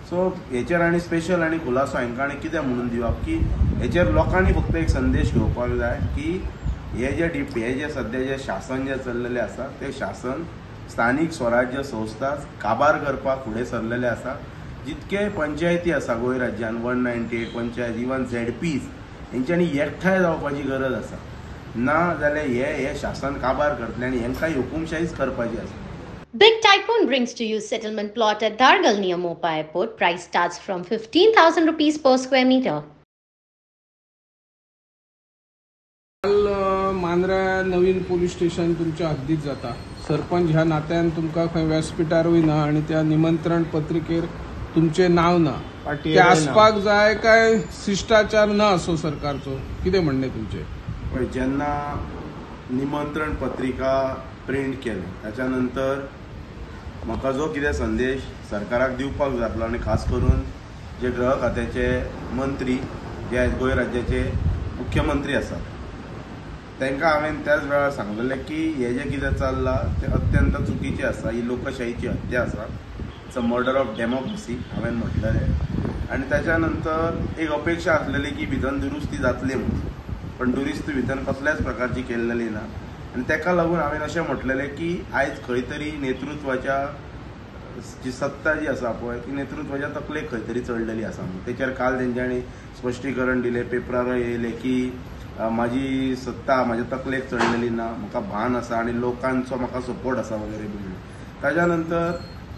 So हेचेर आनी special आनी खुलासो हांकां आनी कितें म्हणून दिवप की हेचेर लोकांनी फक्त एक संदेश घेवपाक जाय की हे जे सध्या जे शासन जे चल्लेलें आसा ते शासन स्थानिक स्वराज्य संस्था काबार करपाक फुडें सरलेले आसा। जितके पंचायती आसा गोंय राज्यान 198 पंचायत इवन ZPs हेंच्यांनी एकठांय जावपाची गरज आसा, ना जाल्यार हे शासन काबार करतले आनी हेंकां हुकुमशाहीच करपाची आसा। Big Tycoon brings to you settlement plot at Dargal near Mopa Airport. Price starts from 15,000 rupees per square meter. Mandre Naveen police station तुमच्या हद्दीत जाता। सरपंच ह्या नात्यान तुमकां खंय व्यासपीठारूय ना आणि त्या निमंत्रण पत्रिकेर तुमचे नाव ना, ते आसपाक जाय काय शिष्टाचार ना असो सरकारचो, कितें म्हणणे तुमचे? जेन्ना निमंत्रण पत्रिका प्रिंट केली त्याच्या नंतर म्हाका जो कितें संदेश सरकाराक दिवपाक जातलो आनी खास करून जे गृह खात्याचे मंत्री जे गोंय राज्याचे मुख्यमंत्री आसात तांकां हांवें त्याच वेळार सांगलेलें की हे जे कितें चल्लां तें अत्यंत चुकीचें आसा, ही लोकशाहीची हत्या आसा, it's a murder of democracy हांवें म्हटलेलें। आनी त्याच्या नंतर एक अपेक्षा आसलेली की भितर दुरुस्ती जातली म्हणून, पण दुरुस्ती भितर कसल्याच प्रकारची केल्लेली ना। आनी ताका लागून हांवें अशें म्हटलेलें की आयज खंय तरी नेतृत्वाच्या जी सत्ता जी आसा पळय ती नेतृत्वाच्या तकलेक खंय तरी चडलेली आसा म्हणून। तेचेर काल तेंच्यांनी स्पश्टीकरण दिलें, पेपरार येयलें की म्हाजी सत्ता म्हाज्या तकलेक चडलेली ना, म्हाका भान आसा आनी लोकांचो म्हाका सपोर्ट आसा वगैरे बी म्हणून। ताच्या नंतर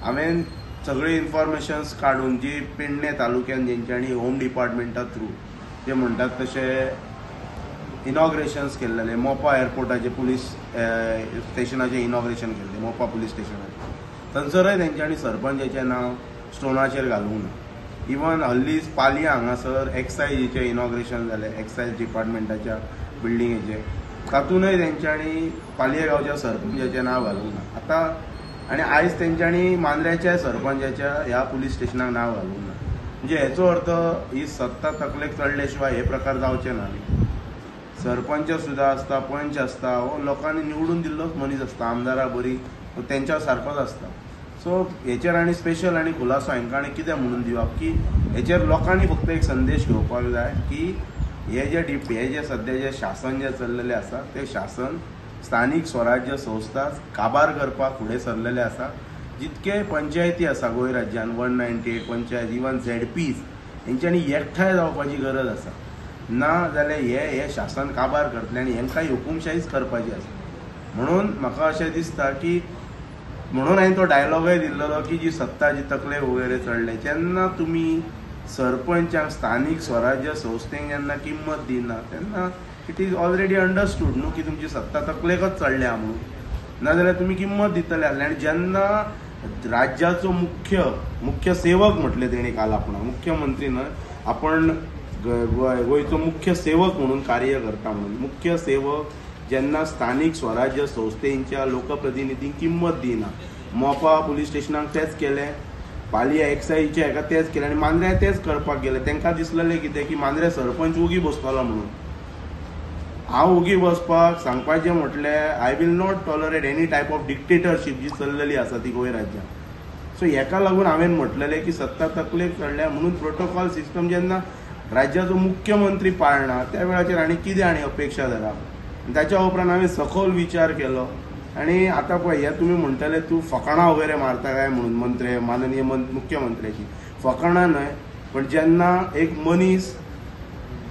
हांवें सगळी इन्फॉर्मेशन्स काडून जी पेडणे तालुक्यान जेंच्यांनी होम डिपार्टमेंटा थ्रू जे म्हणटात तशे इनॉग्रेशन्स केल्लेले, मोपा एअरपोर्टाचे पुलीस स्टेशनाचें इनॉग्रेशन केल्लें, मोपा पुलीस स्टेशनाचें, थंयसरय तेंच्यांनी सरपंचाचें नांव स्टोनाचेर घालूंक ना। इवन हल्लीच पालया हांगासर एक्सायजीचें इनॉग्रेशन जालें, एक्सायज डिपार्टमेंटाच्या बिल्डिंगेचें, तातूंतय तेंच्यांनी पालये गांवच्या सरपंचाचें नांव घालूंक ना। आतां आनी आयज तेंच्यांनी मांद्र्याच्या सरपंचाच्या ह्या पुलीस स्टेशनाक नांव घालूंक ना, म्हणजे हेचो अर्थ ही सत्ता तकलेक चडले शिवाय हे प्रकार जावचे ना। सरपंच सुद्धा आसता, पंच आसता, हो लोकांनी निवडून दिल्लोच मनीस आसता, आमदारां बरी तेंच्या सारकोच आसता। सो हेचेर आनी स्पेशल आनी खुलासो हांकां आनी कितें म्हणून दिवप की हेचेर लोकांनी फक्त एक संदेश घेवपाक जाय की हे जे सध्या जे शासन जे चल्लेलें आसा ते शासन स्थानिक स्वराज्य संस्था काबार करपाक फुडें सरलेले आसा। जितके पंचायती आसा गोंय राज्यान 198 पंचायत इवन ZPs हेंच्यांनी एकठांय जावपाची गरज आसा, ना जाल्यार हे शासन काबार करतले आनी हेंकां हुकुमशाहीच करपाची आसा। म्हणून म्हाका अशें दिसता की म्हणून हांवें तो डायलॉगय दिल्लो की जी सत्ता जी तकलेक वगैरे चडले, जेन्ना तुमी सरपंचाक स्थानिक स्वराज्य संस्थेक जेन्ना किंमत दिना तेन्ना इट इज ऑलरेडी अंडरस्टूड न्हू की तुमची सत्ता तकलेकच चडल्या म्हणून, नाजाल्यार तुमी किंमत दितले आसले। आनी जेन्ना राज्याचो मुख्य सेवक म्हटले तेणी काल आपणाक, मुख्यमंत्री न्हय, आपण गोंयचो मुख्य सेवक म्हणून कार्य करता म्हणून, मुख्य सेवक जेन्ना स्थानिक स्वराज्य संस्थेच्या लोकप्रतिनिधींक किंमत दिना, मोपा पुलीस स्टेशनाक तेच केलें, पालया एक्सायजीच्या हेका तेच केलें आनी मांद्र्या तेच करपाक गेले। तांकां दिसलेलें कितें की मांद्र्या सरपंच उगी बसतलो म्हणून। हांव उगी बसपाक सांगपाचें म्हटलें I will not tolerate any type of dictatorship जी चल्लेली आसा ती गोंय राज्यात। सो हेका लागून हांवें म्हटलेलें की सत्ता तकलेक चडल्या म्हणून प्रोटोकॉल सिस्टम जेन्ना राज्याचो मुख्यमंत्री पाळना त्या वेळाचेर आनी कितें आनी अपेक्षा धरप। ताच्या उपरांत हांवें सखोल विचार केलो आनी आतां पळय हे तुमी म्हणटले तूं फकाणां वगैरे मारता काय म्हणून माननीय मुख्यमंत्र्याची, फकाणां न्हय, पण जेन्ना एक मनीस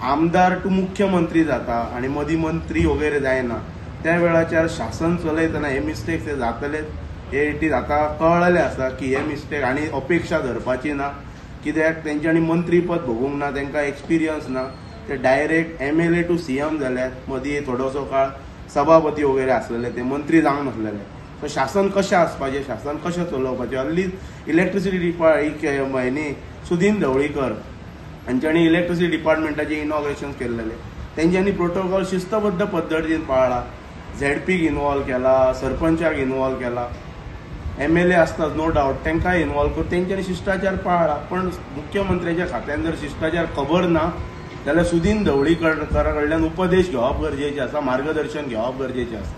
आमदार टू मुख्यमंत्री जाता आनी मदीं मंत्री वगैरे जायना त्या वेळाचेर शासन चलयतना हे मिस्टेक्स हे जातलेच, हे इट इज आतां कळलेलें आसा की हे मिस्टेक आनी अपेक्षा धरपाची ना, कित्याक तेंच्यांनी मंत्रीपद भोगूंक ना, तांकां एक्सपिरियन्स ना, ते डायरेक्ट MLA टू CM जाल्यात। मदीं थोडोसो काळ सभापती वगैरे आसलेले, ते मंत्री जावंक नासलेले। सो शासन कशें आसपाचें, शासन कशें चलोवपाचें। हल्लीच electricity Sudin Dhavalikar हांच्यांनी electricity डिपार्टमेंटाचें inauguration केल्लेलें, तेंच्यांनी प्रोटोकॉल शिस्तबद्ध पद्दतीन पाळ्ळा, ZPक इनवॉल्व केला, सरपंचाक इनवॉल्व केला, MLA आसतात नो डावट तांकांय इनवॉल्व करून तेंच्यांनी शिश्टाचार पाळ्ळा। पण मुख्यमंत्र्याच्या खात्यान जर शिश्टाचार खबर ना जाल्यार सुदीन ढवळीकर कडल्यान उपदेश घेवप गरजेचें आसा, मार्गदर्शन घेवप गरजेचें आसा।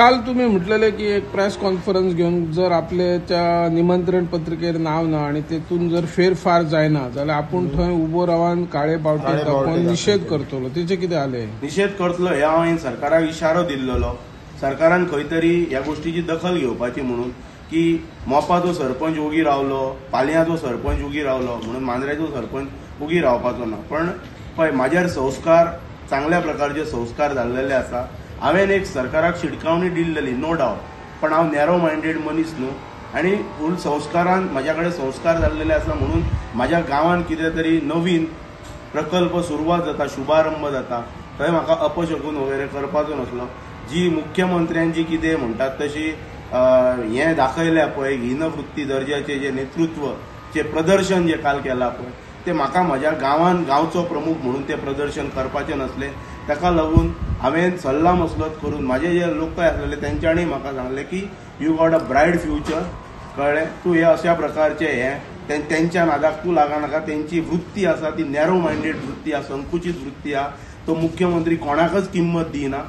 काल तुम्ही म्हटलेले की एक प्रेस कॉन्फरन्स घेऊन जर आपले त्या निमंत्रण पत्रिकेर नाव ना आणि तेतून जर फेरफार जायना जाल्यार आपण थंय उबो रावन काळे बावटे दाखोवन निषेध करतलो, तेचे कितें जालें? निषेध करतलो हे हांवें सरकाराक इशारो दिल्लो. सरकारान खंय तरी ह्या गोष्टीची दखल घेवपाची म्हणून की मोपाचो सरपंच उगी रावलो, पालयांचो सरपंच उगी रावलो म्हणून मांद्रेचो सरपंच उगी रावपाचो ना. पण पळय म्हाजेर संस्कार चांगल्या प्रकारचे संस्कार जाल्लेले आसा. हांवें एक सरकाराक शिटकावणी दिल्ली नो डावट, पण हांव नॅरो मायंडेड मनीस न्हू आनी फूल संस्कारान म्हाज्या कडेन संस्कार जाल्लेले आसा म्हणून म्हाज्या गांवांत कितें तरी नवीन प्रकल्प सुरवात जाता, शुभारंभ जाता, थंय म्हाका अपशगून वगैरे करपाचो नासलो. जी मुख्यमंत्र्यांची कितें म्हणटात तशी हें दाखयल्या पळय हीनवृत्ती दर्जाचे जे नेतृत्व जे प्रदर्शन जे काल केलां पळय ते म्हाका म्हाज्या गांवांत गांवचो प्रमुख म्हणून तें प्रदर्शन करपाचें नासलें. ताका लागून हांवें सल्ला मसलत करून म्हाजे जे लोक आसलेले तेंच्यांनी म्हाका सांगलें की you got a Brite future, कळ्ळें, तूं हे अशा प्रकारचे हें तेंच्या नादाक तूं लागनाका. तेंची वृत्ती आसा ती नॅरो मायंडेड वृत्ती आसा, संकुचित वृत्ती आहा. तो मुख्यमंत्री कोणाकच किंमत दिना.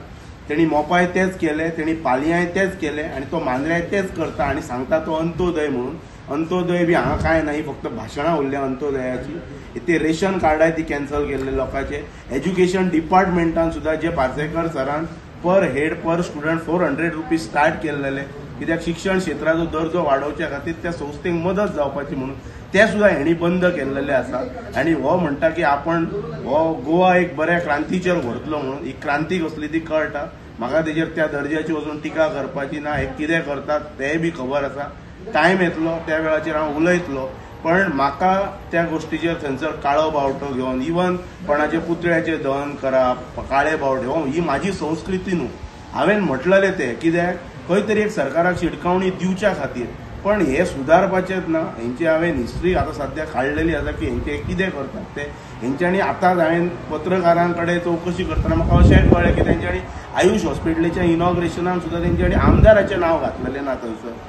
तेणी मोपाय तेच केले, तेणी पालयांय तेच केले आणि तो मांद्र्याय तेच करता आणि सांगता तो अंत्योदय म्हणून. अंत्योदय बी हांगा कांय नाही, फक्त भाशणां उरल्या अंत्योदयाची. ते रेशन कार्डाय ती कॅन्सल केल्ले लोकांचे. एज्युकेशन डिपार्टमेंटान सुद्धा जे पार्सेकर सरान पर हेड पर स्टुडंट 400 रुपीज स्टार्ट केल्लेले, कित्याक शिक्षण क्षेत्राचो दर्जो वाडोवच्या खातीर त्या संस्थेक मदत जावपाची म्हणून ते सुद्धा हेणी बंद केल्लेले आसा. आनी हो म्हणटा की आपण हो गोवा एक बऱ्या क्रांतीचेर व्हरतलो म्हणून. ही क्रांती कसली ती कळटा म्हाका. तेजेर त्या दर्जाची वचून टिका करपाची ना. हे कितें करतात तेय बी खबर आसा. टायम येतलो त्या वेळाचेर हांव उलयतलो, पण म्हाका त्या गोष्टीचेर थंयसर काळो बावटो घेवन इवन कोणाचे पुतळ्याचे दहन करप, काळे बावटे, ही म्हाजी संस्कृती न्हू. हांवें म्हटलेलें तें कित्याक खंय तरी एक सरकाराक शिटकावणी दिवच्या खातीर. पण हे सुदारपाचेच ना. हेंची हांवें हिस्ट्री आतां सद्या काडलेली आसा की हेंचे कितें करतात ते. हेंच्यांनी आतांच हांवें पत्रकारां कडेन चवकशी करतना म्हाका अशेंय कळ्ळें की तेंच्यांनी आयुष हॉस्पिटलाच्या इनॉग्रेशनाक सुद्दां तेंच्यांनी आमदाराचें नांव घातलेलें ना. थंयसर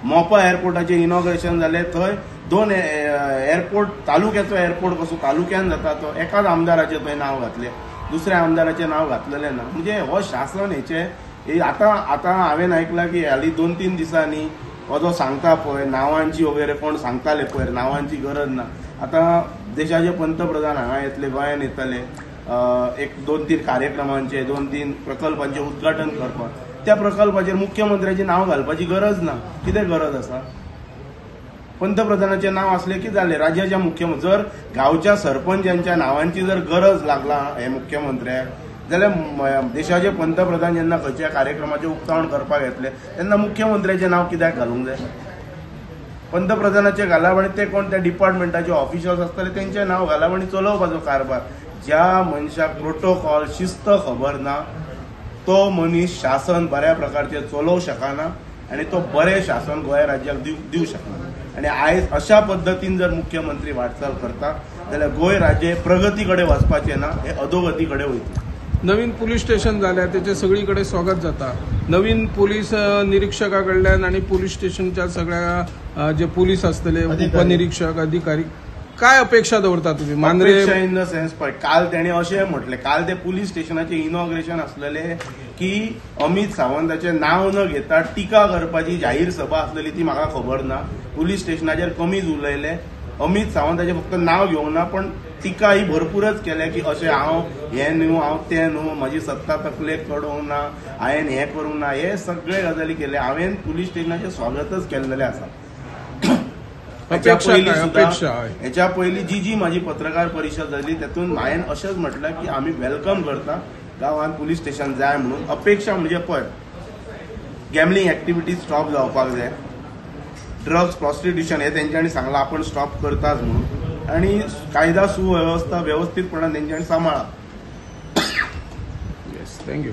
मोपा एअरपोर्टाचें इनॉग्रेशन जालें, थंय 2 एअरपोर्ट, तालुक्याचो एअरपोर्ट कसो तालुक्यान जाता तो एकाच आमदाराचें थंय नांव घातलें, दुसऱ्या आमदाराचें नांव घातलेलें ना. म्हणजे हो शासन हेचे आतां हांवें आयकलां की हालीं 2-3 दिसांनी हो जो सांगता पळय नांवांची वगैरे कोण सांगताले पळय नांवांची गरज ना. आतां देशाचे पंतप्रधान हांगा येतले, गोंयांत येतले एक 2-3 कार्यक्रमांचे 2-3 प्रकल्पांचे उद्घाटन करपाक. त्या प्रकल्पाचेर मुख्यमंत्र्याचें नांव घालपाची गरज ना. कितें गरज आसा? पंतप्रधानाचें नांव असलें की जालें. राज्याच्या मुख्यमंत्री जर गांवच्या सरपंचांच्या नांवांची जर गरज लागला हे मुख्यमंत्र्याक जाल्यार देशाचे पंतप्रधान जेन्ना खंयच्या कार्यक्रमाचें उक्तावण करपाक येतले तेन्ना मुख्यमंत्र्याचें नांव कित्याक घालूंक जाय? पंतप्रधानाचें घालप आनी ते कोण त्या डिपार्टमेंटाचे ऑफिशर्स आसतले तेंचें नांव घालप आनी चलोवपाचो कारभार. ज्या मनशाक प्रोटोकॉल शिस्त खबर ना तो मनीस शासन बऱ्या प्रकारचें चलोवं शकना आनी तो बरें शासन गोंय राज्याक दिवंक शकना. आनी आयज अशा पद्दतीन जर मुख्यमंत्री वाटचाल करता जाल्यार गोंय राज्य प्रगती कडेन वचपाचें ना, हे अधोगती कडेन वयतलें. नवीन पोलीस स्टेशन जाल्यार तेचे सगळीकडे स्वागत जाता. नवीन पोलीस निरीक्षका कडल्यान आणि पोलीस स्टेशनच्या सगळ्या जे पोलीस असतले उपनिरीक्षक अधिकारी काय अपेक्षा दवरता तुम्ही? मांद्रे इन द सेन्स पळय काल तेणे अशें म्हटलें, काल ते पुलीस स्टेशनाचें इनॉग्रेशन आसलेलें की अमित सावंताचें नांव न घेता टिका करपाची जाहीर सभा आसलेली ती म्हाका खबर ना. पुलीस स्टेशनाचेर कमीच उलयले. अमित सावंताचें फक्त नांव घेवंक ना पण टिका ही भरपूरच केल्या की अशें हांव हें न्हू हांव तें न्हू, म्हाजी सत्ता तकलेक चडोवंक ना, हांवें हें करूंक ना, हे सगळे गजाली केले. हांवें पुलीस स्टेशनाचें स्वागतच केल्लेलें आसा. हेच्या पयलीं जी म्हाजी पत्रकार परिशद जाली तेतून हांवें अशेंच म्हटलें की आमी वेलकम करता गांवांत पुलीस स्टेशन जाय म्हणून. अपेक्षा म्हणजे पळय गॅमलिंग एक्टिविटीज स्टॉप जावपाक जाय, ड्रग्स प्रॉस्टिट्यूशन हे तेंच्यांनी सांगलां आपण स्टॉप करताच म्हणून, आनी कायदा सुवेवस्था व्यवस्थितपणान तेंच्यांनी सांबाळप. Yes, thank you.